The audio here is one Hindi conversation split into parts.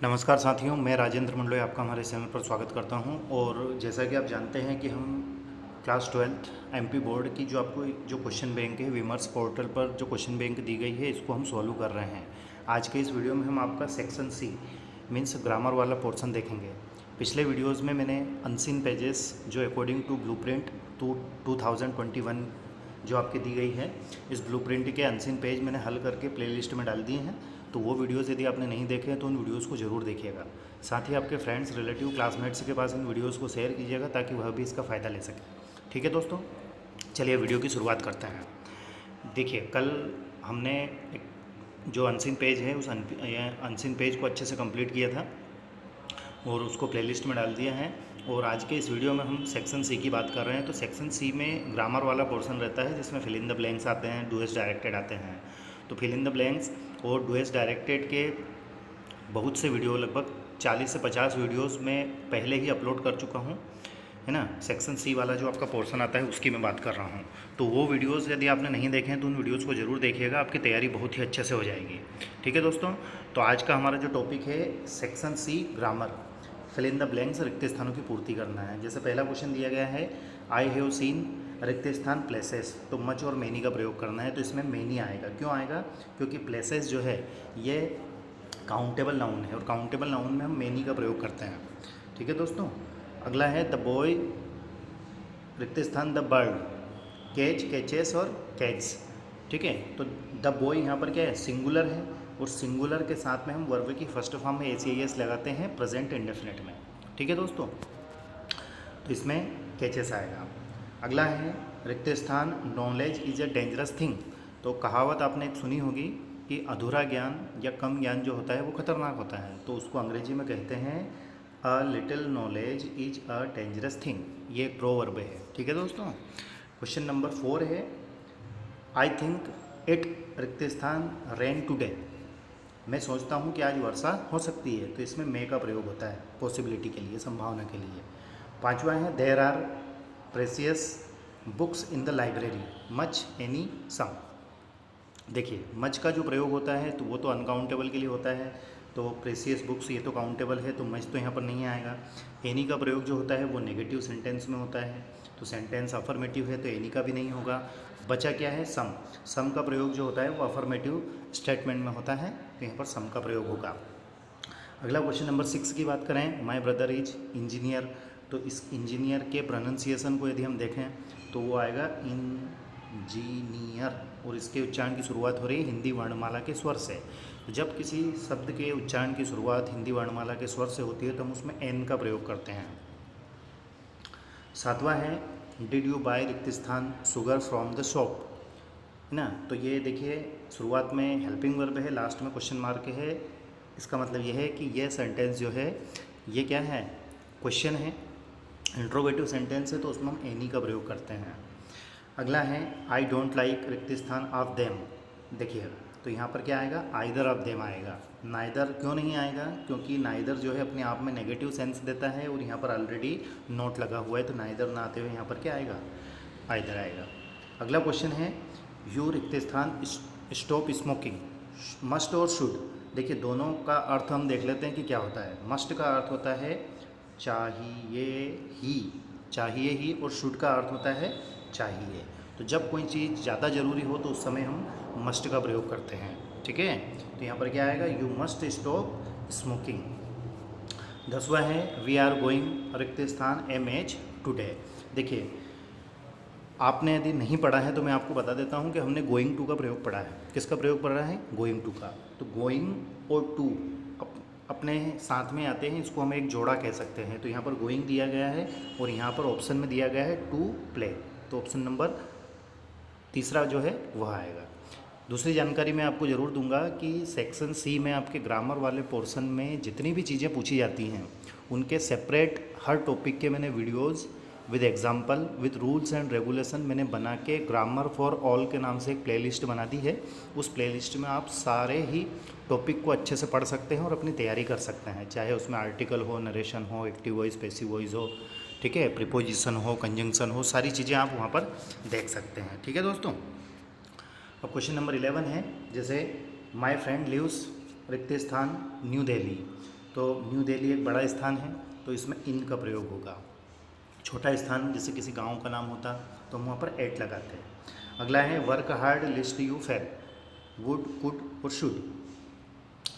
नमस्कार साथियों, मैं राजेंद्र मंडलोई आपका हमारे चैनल पर स्वागत करता हूं। और जैसा कि आप जानते हैं कि हम क्लास 12th एमपी बोर्ड की जो आपको जो क्वेश्चन बैंक है विमर्श पोर्टल पर जो क्वेश्चन बैंक दी गई है इसको हम सॉल्व कर रहे हैं। आज के इस वीडियो में हम आपका सेक्शन सी मीन्स ग्रामर वाला पोर्शन देखेंगे। पिछले वीडियोज़ में मैंने अनसीन पेजेस जो अकॉर्डिंग टू ब्लूप्रिंट 2021 जो आपकी दी गई है, इस ब्लूप्रिंट के अनसीन पेज मैंने हल करके प्लेलिस्ट में डाल दिए हैं। तो वो वीडियोस यदि आपने नहीं देखे हैं तो उन वीडियोस को ज़रूर देखिएगा। साथ ही आपके फ्रेंड्स, रिलेटिव, क्लासमेट्स के पास इन वीडियोस को शेयर कीजिएगा ताकि वह भी इसका फ़ायदा ले सकें। ठीक है दोस्तों, चलिए वीडियो की शुरुआत करते हैं। देखिए, कल हमने एक जो अनसीन पेज है उस अनसीन पेज को अच्छे से कंप्लीट किया था और उसको प्लेलिस्ट में डाल दिया है। और आज के इस वीडियो में हम सेक्शन सी की बात कर रहे हैं। तो सेक्शन सी में ग्रामर वाला पोर्शन रहता है जिसमें फिल इन द ब्लैंक्स आते हैं, डूएस डायरेक्टेड आते हैं। तो फिल इन द ब्लैंक्स और डूएस डायरेक्टेड के बहुत से वीडियो, लगभग 40 से 50 वीडियोस में पहले ही अपलोड कर चुका हूँ, है ना। सेक्शन सी वाला जो आपका पोर्शन आता है उसकी मैं बात कर रहा हूँ। तो वो वीडियोस यदि आपने नहीं देखे हैं तो उन वीडियोस को ज़रूर देखिएगा, आपकी तैयारी बहुत ही अच्छे से हो जाएगी। ठीक है दोस्तों, तो आज का हमारा जो टॉपिक है section C grammar, fill in the blanks, रिक्त स्थानों की पूर्ति करना है। जैसे पहला क्वेश्चन दिया गया है, आई हैव सीन रिक्त स्थान प्लेसेस, तो मच और मैनी का प्रयोग करना है। तो इसमें मैनी आएगा। क्यों आएगा? क्योंकि प्लेसेस जो है ये काउंटेबल नाउन है और काउंटेबल नाउन में हम मैनी का प्रयोग करते हैं। ठीक है दोस्तों, अगला है द बॉय रिक्त स्थान द बर्ड, कैच, कैचेस और कैट्स। ठीक है, तो द बॉय यहाँ पर क्या है? सिंगुलर है और सिंगुलर के साथ में हम वर्ब की फर्स्ट फॉर्म में एस लगाते हैं प्रेजेंट इंडेफिनिट में। ठीक है दोस्तों, तो इसमें कैचेस आएगा। अगला है रिक्त स्थान knowledge is a dangerous thing. तो कहावत आपने एक सुनी होगी कि अधूरा ज्ञान या कम ज्ञान जो होता है वो खतरनाक होता है। तो उसको अंग्रेजी में कहते हैं a little knowledge is a dangerous thing. ये एक प्रोवर्ब है। ठीक है दोस्तों, क्वेश्चन नंबर 4 है, आई थिंक इट रिक्त स्थान रेन टुडे। मैं सोचता हूँ कि आज वर्षा हो सकती है। तो इसमें मे का प्रयोग होता है पॉसिबिलिटी के लिए, संभावना के लिए। पांचवा है, there are precious books in the library, much, any, some. देखिए, मच का जो प्रयोग होता है तो वो तो अनकाउंटेबल के लिए होता है। तो प्रेसियस बुक्स ये तो काउंटेबल है, तो मच तो यहाँ पर नहीं आएगा। एनी का प्रयोग जो होता है वो नेगेटिव सेंटेंस में होता है, तो सेंटेंस अफर्मेटिव है तो एनी का भी नहीं होगा। बचा क्या है? सम। सम का प्रयोग जो होता है वो अफर्मेटिव स्टेटमेंट में होता है, तो यहाँ पर सम का प्रयोग होगा। अगला क्वेश्चन नंबर 6 की बात करें, माई ब्रदर इज इंजीनियर। तो इस इंजीनियर के प्रोनाउंसिएशन को यदि हम देखें तो वो आएगा इंजीनियर, और इसके उच्चारण की शुरुआत हो रही है हिंदी वर्णमाला के स्वर से। तो जब किसी शब्द के उच्चारण की शुरुआत हिंदी वर्णमाला के स्वर से होती है तो हम उसमें एन का प्रयोग करते हैं। सातवां है, डिड यू बाय रिक्त स्थान शुगर फ्रॉम द शॉप, है ना। तो ये देखिए, शुरुआत में हेल्पिंग वर्ब है, लास्ट में क्वेश्चन मार्क है। इसका मतलब यह है कि यह सेंटेंस जो है ये क्या है? क्वेश्चन है, इंट्रोगेटिव सेंटेंस है, तो उसमें हम एनी का प्रयोग करते हैं। अगला है, आई डोंट लाइक रिक्त स्थान ऑफ देम। देखिए, तो यहाँ पर क्या आएगा? आइदर ऑफ देम आएगा। नाइदर क्यों नहीं आएगा? क्योंकि नाइदर जो है अपने आप में नेगेटिव सेंस देता है और यहाँ पर ऑलरेडी नोट लगा हुआ है, तो नाइदर ना आते हुए यहाँ पर क्या आएगा? आइदर आएगा। अगला क्वेश्चन है, यू रिक्त स्थान स्टॉप स्मोकिंग, मस्ट और शुड। देखिए, दोनों का अर्थ हम देख लेते हैं कि क्या होता है। मस्ट का अर्थ होता है चाहिए ही, चाहिए ही, और शुड का अर्थ होता है चाहिए। तो जब कोई चीज़ ज़्यादा ज़रूरी हो तो उस समय हम मस्ट का प्रयोग करते हैं। ठीक है, तो यहाँ पर क्या आएगा? You must stop smoking. 10वां है, वी आर गोइंग रिक्त स्थान एम एच टूडे। देखिए, आपने यदि नहीं पढ़ा है तो मैं आपको बता देता हूँ कि हमने गोइंग टू का प्रयोग पढ़ा है। किसका प्रयोग पढ़ा है? गोइंग टू का। तो गोइंग और टू अपने साथ में आते हैं, इसको हम एक जोड़ा कह सकते हैं। तो यहाँ पर गोइंग दिया गया है और यहाँ पर ऑप्शन में दिया गया है टू प्ले, तो ऑप्शन नंबर तीसरा जो है वह आएगा। दूसरी जानकारी मैं आपको ज़रूर दूंगा कि सेक्शन सी में आपके ग्रामर वाले पोर्शन में जितनी भी चीज़ें पूछी जाती हैं उनके सेपरेट हर टॉपिक के मैंने videos with example with rules and regulation मैंने बना के ग्रामर फॉर ऑल के नाम से एक प्लेलिस्ट बना दी है। उस प्लेलिस्ट में आप सारे ही टॉपिक को अच्छे से पढ़ सकते हैं और अपनी तैयारी कर सकते हैं, चाहे उसमें आर्टिकल हो, नरेशन हो, एक्टिव वॉइस, पैसिव वॉइस हो, ठीक है, प्रीपोजिशन हो, कंजंक्शन हो, सारी चीज़ें आप वहाँ पर देख सकते हैं। ठीक है दोस्तों, अब क्वेश्चन नंबर 11 है, जैसे माय फ्रेंड लिव्स रिक्त स्थान न्यू दिल्ली। तो न्यू दिल्ली एक बड़ा स्थान है, तो इसमें इन का प्रयोग होगा। छोटा स्थान जैसे किसी गांव का नाम होता तो हम वहाँ पर एट लगाते हैं। अगला है work hard list you fail, would could और शुड।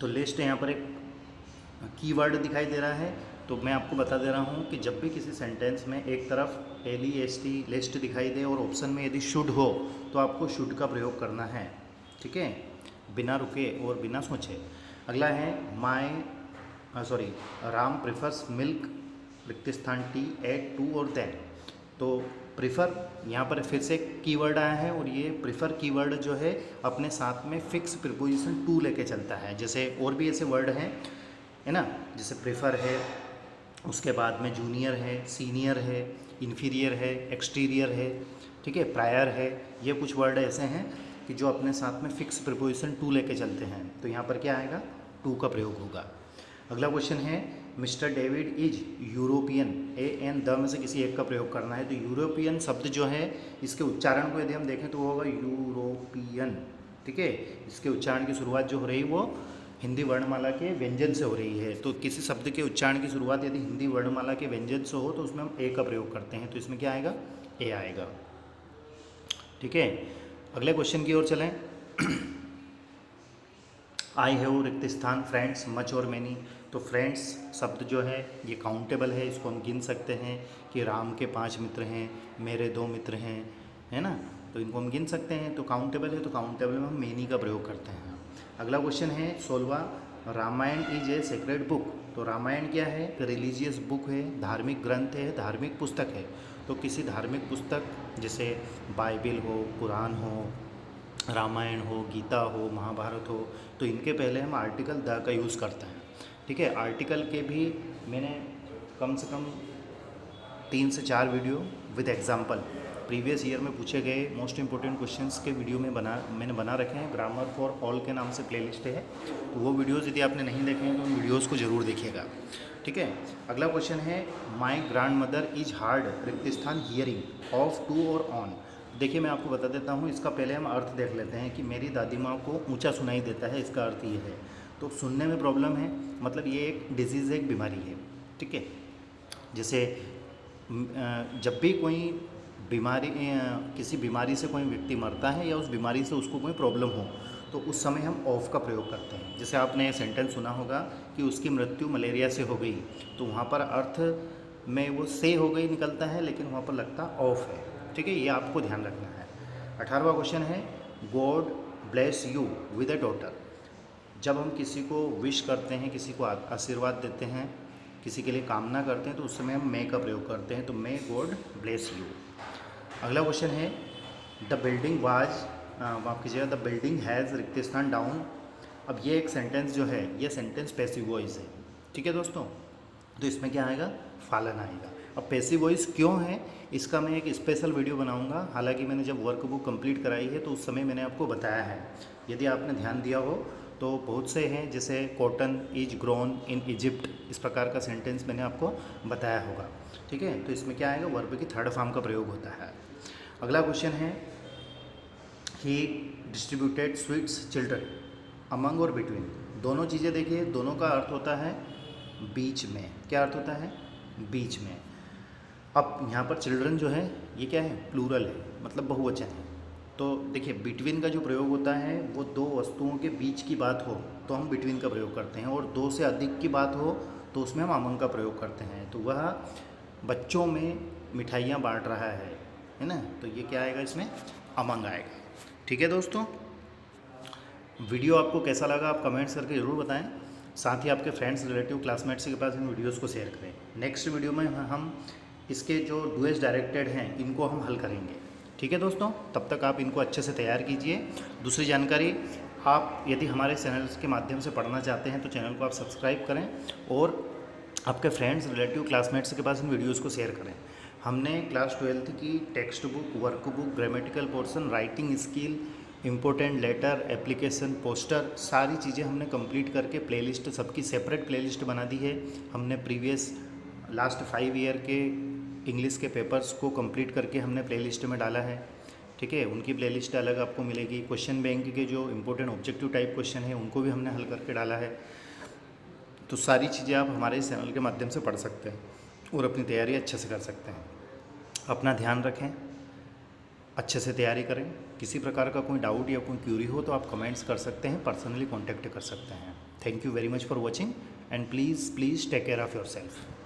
तो लिस्ट यहाँ पर एक कीवर्ड दिखाई दे रहा है, तो मैं आपको बता दे रहा हूँ कि जब भी किसी सेंटेंस में एक तरफ LEST लिस्ट दिखाई दे और ऑप्शन में यदि शुड हो तो आपको शुड का प्रयोग करना है, ठीक है, बिना रुके और बिना सोचे। अगला है राम प्रिफर्स मिल्क रिक्त स्थान टी एट टू और देन। तो प्रिफ़र यहाँ पर फिर से कीवर्ड आया है और ये प्रिफ़र कीवर्ड जो है अपने साथ में फिक्स प्रीपोजिशन टू लेके चलता है। जैसे और भी ऐसे वर्ड हैं, है ना, जैसे प्रेफर है, उसके बाद में जूनियर है, सीनियर है, इन्फीरियर है, एक्सटीरियर है, ठीक है, प्रायर है। ये कुछ वर्ड ऐसे हैं कि जो अपने साथ में फिक्स प्रीपोजिशन टू लेके चलते हैं, तो यहाँ पर क्या आएगा, टू का प्रयोग होगा। अगला क्वेश्चन है mister David is European, AN the में से किसी एक का प्रयोग करना है। तो यूरोपियन शब्द जो है इसके उच्चारण को यदि हम देखें तो वो होगा यूरोपियन, ठीक है। इसके उच्चारण की शुरुआत जो हो रही है वो हिंदी वर्णमाला के व्यंजन से हो रही है। तो किसी शब्द के उच्चारण की शुरुआत यदि हिंदी वर्णमाला के व्यंजन से हो तो उसमें हम ए का प्रयोग करते हैं। तो इसमें क्या आएगा, ए आएगा, ठीक है। अगले क्वेश्चन की ओर चलें। आई हैव रिक्त स्थान फ्रेंड्स मच और मैनी। तो फ्रेंड्स शब्द जो है ये काउंटेबल है, इसको हम गिन सकते हैं कि राम के 5 मित्र हैं, मेरे 2 मित्र हैं, है ना, तो इनको हम गिन सकते हैं। तो काउंटेबल है, तो काउंटेबल में हम मैनी का प्रयोग करते हैं। अगला क्वेश्चन है 16वां, Ramayana is a sacred book. तो रामायण क्या है, रिलीजियस बुक है, धार्मिक ग्रंथ है, धार्मिक पुस्तक है। तो किसी धार्मिक पुस्तक जैसे बाइबिल हो, कुरान हो, रामायण हो, गीता हो, महाभारत हो, तो इनके पहले हम आर्टिकल द का यूज़ करते हैं, ठीक है। आर्टिकल के भी मैंने कम से कम 3 से 4 video with example previous year में पूछे गए मोस्ट इंपॉर्टेंट क्वेश्चंस के वीडियो में मैंने बना रखे हैं। ग्रामर फॉर ऑल के नाम से प्लेलिस्ट है, तो वो वीडियोस यदि आपने नहीं देखे हैं तो उन वीडियोस को ज़रूर देखिएगा, ठीक है। अगला क्वेश्चन है my grand mother is hard रिक्त स्थान हियरिंग ऑफ टू और ऑन। देखिए मैं आपको बता देता हूँ, इसका पहले हम अर्थ देख लेते हैं कि मेरी दादी माँ को ऊँचा सुनाई देता है, इसका अर्थ ये है। तो सुनने में प्रॉब्लम है, मतलब ये एक डिजीज़ है, एक बीमारी है, ठीक है। जैसे जब भी कोई बीमारी किसी बीमारी से कोई व्यक्ति मरता है या उस बीमारी से उसको कोई प्रॉब्लम हो तो उस समय हम ऑफ का प्रयोग करते हैं। जैसे आपने ये सेंटेंस सुना होगा कि उसकी मृत्यु मलेरिया से हो गई, तो वहाँ पर अर्थ में वो से हो गई निकलता है, लेकिन वहाँ पर लगता ऑफ है, ठीक है, ये आपको ध्यान रखना है। 18वां क्वेश्चन है God bless you with a daughter. जब हम किसी को विश करते हैं, किसी को आशीर्वाद देते हैं, किसी के लिए कामना करते हैं, तो उस समय हम मे का प्रयोग करते हैं। तो मे गॉड ब्लेस यू। अगला क्वेश्चन है द बिल्डिंग वाज, माफ़ कीजिएगा, द बिल्डिंग हैज़ रिक्त स्थान डाउन। अब ये एक सेंटेंस जो है ये सेंटेंस पैसिव वॉइस है, ठीक है दोस्तों। तो इसमें क्या आएगा, फालन आएगा। अब पैसिव वॉइस क्यों है इसका मैं एक स्पेशल वीडियो बनाऊंगा। हालांकि मैंने जब वर्कबुक कंप्लीट कराई है तो उस समय मैंने आपको बताया है, यदि आपने ध्यान दिया हो तो बहुत से हैं, जैसे cotton is grown in Egypt, इस प्रकार का सेंटेंस मैंने आपको बताया होगा, ठीक है। तो इसमें क्या आएगा, वर्ब की थर्ड फॉर्म का प्रयोग होता है। अगला क्वेश्चन है ही डिस्ट्रीब्यूटेड स्वीट्स चिल्ड्रन अमंग और बिटवीन। दोनों चीज़ें देखिए, दोनों का अर्थ होता है बीच में। क्या अर्थ होता है, बीच में। अब यहाँ पर चिल्ड्रन जो है ये क्या है, प्लूरल है, मतलब बहुवचन है। तो देखिए बिटवीन का जो प्रयोग होता है वो दो वस्तुओं के बीच की बात हो तो हम बिटवीन का प्रयोग करते हैं, और दो से अधिक की बात हो तो उसमें हम अमंग का प्रयोग करते हैं। तो वह बच्चों में मिठाइयाँ बांट रहा है ना, तो ये क्या आएगा, इसमें अमंग आएगा, ठीक है दोस्तों। वीडियो आपको कैसा लगा आप कमेंट्स करके ज़रूर बताएं। साथ ही आपके फ्रेंड्स, रिलेटिव, क्लासमेट्स के पास इन वीडियोस को शेयर करें। नेक्स्ट वीडियो में हम इसके जो डुएस डायरेक्टेड हैं इनको हम हल करेंगे, ठीक है दोस्तों। तब तक आप इनको अच्छे से तैयार कीजिए। दूसरी जानकारी, आप यदि हमारे चैनल के माध्यम से पढ़ना चाहते हैं तो चैनल को आप सब्सक्राइब करें और आपके फ्रेंड्स, रिलेटिव, क्लासमेट्स के पास इन वीडियोज़ को शेयर करें। हमने क्लास 12th की text book, workbook, grammatical portion, writing skill, important letter, application, poster, सारी चीज़ें हमने कंप्लीट करके प्लेलिस्ट, सबकी सेपरेट प्लेलिस्ट बना दी है। हमने प्रीवियस लास्ट 5 ईयर के इंग्लिश के पेपर्स को कंप्लीट करके हमने प्लेलिस्ट में डाला है, ठीक है। उनकी प्लेलिस्ट अलग आपको मिलेगी। क्वेश्चन बैंक के जो इंपॉर्टेंट ऑब्जेक्टिव टाइप क्वेश्चन है उनको भी हमने हल करके डाला है, तो सारी चीज़ें आप हमारे चैनल के माध्यम से पढ़ सकते हैं और अपनी तैयारी अच्छे से कर सकते हैं। अपना ध्यान रखें, अच्छे से तैयारी करें। किसी प्रकार का कोई डाउट या कोई क्यूरी हो तो आप कमेंट्स कर सकते हैं, पर्सनली कॉन्टैक्ट कर सकते हैं। Thank you very much for watching and please take care of your self.